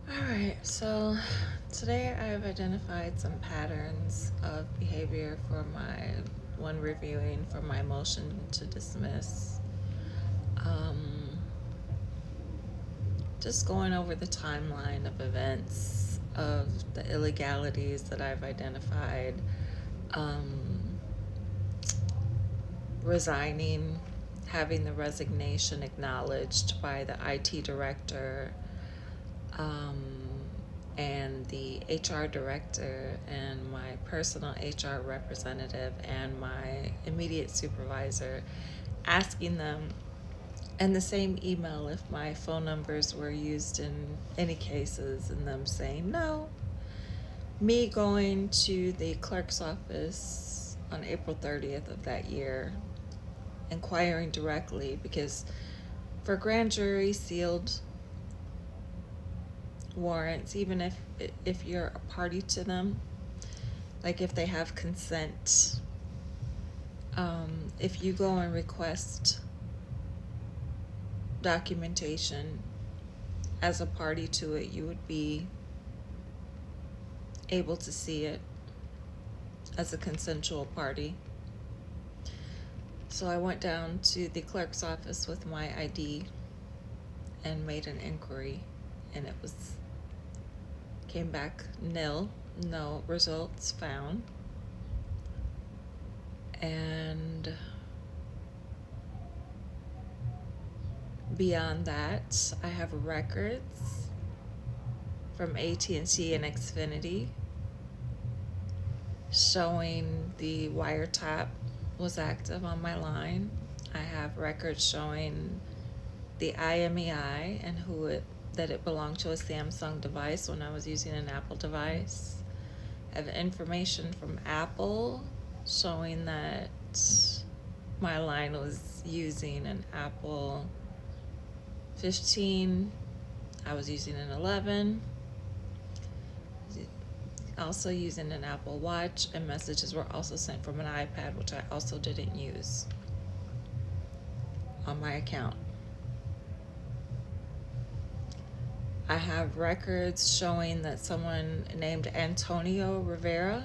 Alright, so today I have identified some patterns of behavior for my when reviewing for my motion to dismiss. Um, just going over the timeline of events of the illegalities that I've identified. Um, Resigning, having the resignation acknowledged by the IT director, um, and the HR director and my personal HR representative and my immediate supervisor, asking them in the same email if my phone numbers were used in any cases, and them saying no. Me going to the clerk's office on April 30th of that year, inquiring directly, because for grand jury sealed warrants, even if you're a party to them, like if they have consent, if you go and request documentation as a party to it, you would be able to see it as a consensual party. So I went down to the clerk's office with my ID and made an inquiry, and it was came back nil, no results found. And beyond that, I have records from AT&T and Xfinity showing the wiretap was active on my line. I have records showing the IMEI and that it belonged to a Samsung device when I was using an Apple device. I have information from Apple showing that my line was using an Apple 15. I was using an 11. Also using an Apple Watch, and messages were also sent from an iPad, which I also didn't use on my account. I have records showing that someone named Antonio Rivera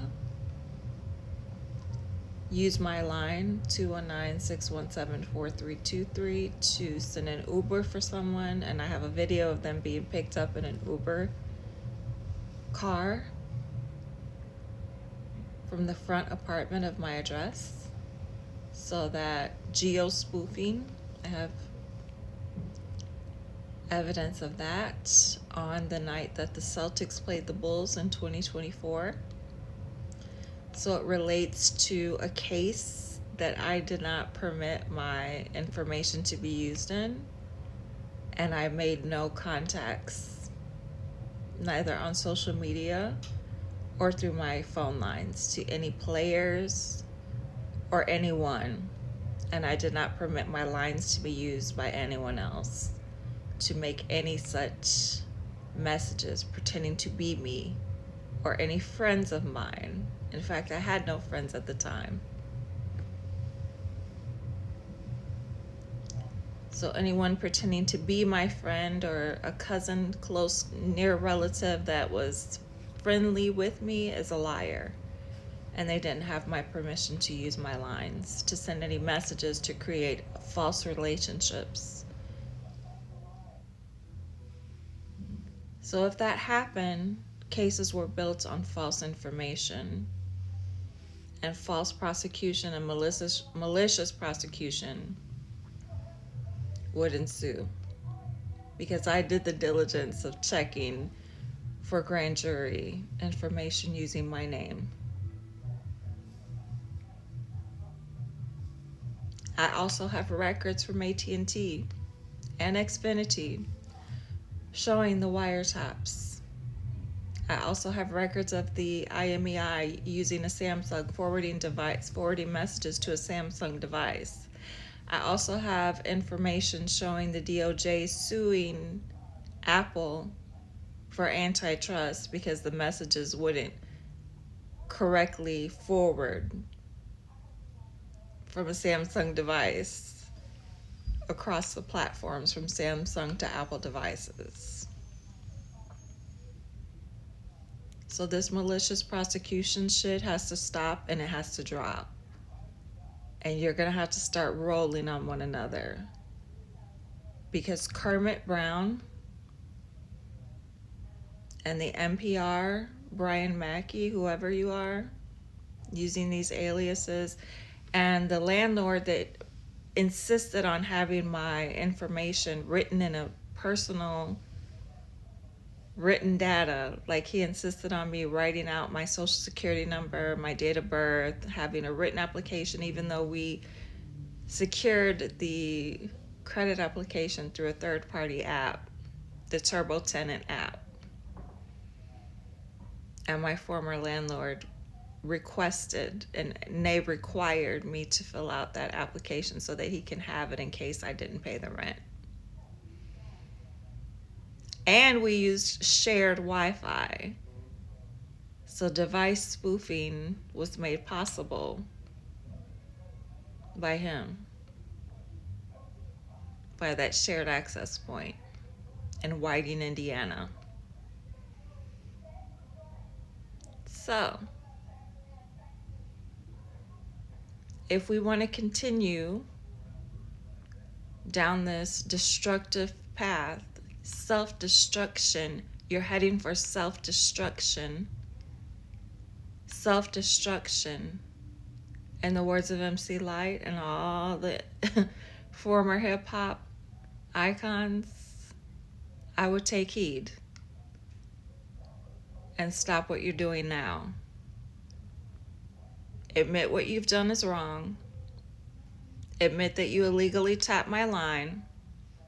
used my line 219-617-4323 to send an Uber for someone, and I have a video of them being picked up in an Uber car from the front apartment of my address. So that geo-spoofing, I have evidence of that on the night that the Celtics played the Bulls in 2024. So it relates to a case that I did not permit my information to be used in, and I made no contacts, neither on social media or through my phone lines, to any players or anyone, and I did not permit my lines to be used by anyone else to make any such messages pretending to be me or any friends of mine. In fact, I had no friends at the time. So anyone pretending to be my friend or a cousin, close, near relative that was friendly with me is a liar. And they didn't have my permission to use my lines, to send any messages, to create false relationships. So if that happened, cases were built on false information, and false prosecution and malicious prosecution would ensue, because I did the diligence of checking for grand jury information using my name. I also have records from AT&T and Xfinity showing the wiretaps. I also have records of the IMEI using a Samsung forwarding messages to a Samsung device. I also have information showing the DOJ suing Apple for antitrust because the messages wouldn't correctly forward from a Samsung device across the platforms from Samsung to Apple devices. So this malicious prosecution shit has to stop and it has to drop. And you're going to have to start rolling on one another. Because Kermit Brown and the NPR, Brian Mackey, whoever you are, using these aliases, and the landlord that insisted on having my information written in a personal written data, like he insisted on me writing out my social security number, my date of birth, having a written application, even though we secured the credit application through a third-party app, the Turbo Tenant app. And my former landlord requested and they required me to fill out that application so that he can have it in case I didn't pay the rent. And we used shared Wi-Fi. So device spoofing was made possible by him, by that shared access point in Whiting, Indiana. So, if we want to continue down this destructive path, self-destruction, you're heading for self-destruction. Self-destruction. In the words of MC Lyte and all the former hip-hop icons, I would take heed and stop what you're doing now. Admit what you've done is wrong. Admit that you illegally tapped my line.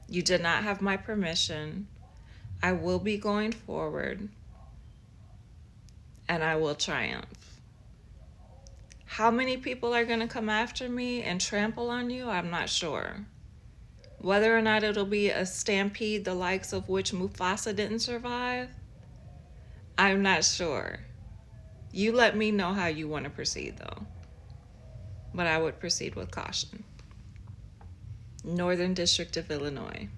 You did not have my permission. I will be going forward, and I will triumph. How many people are going to come after me and trample on you? I'm not sure. Whether or not it'll be a stampede the likes of which Mufasa didn't survive, I'm not sure. You let me know how you want to proceed, though. But I would proceed with caution. Northern District of Illinois.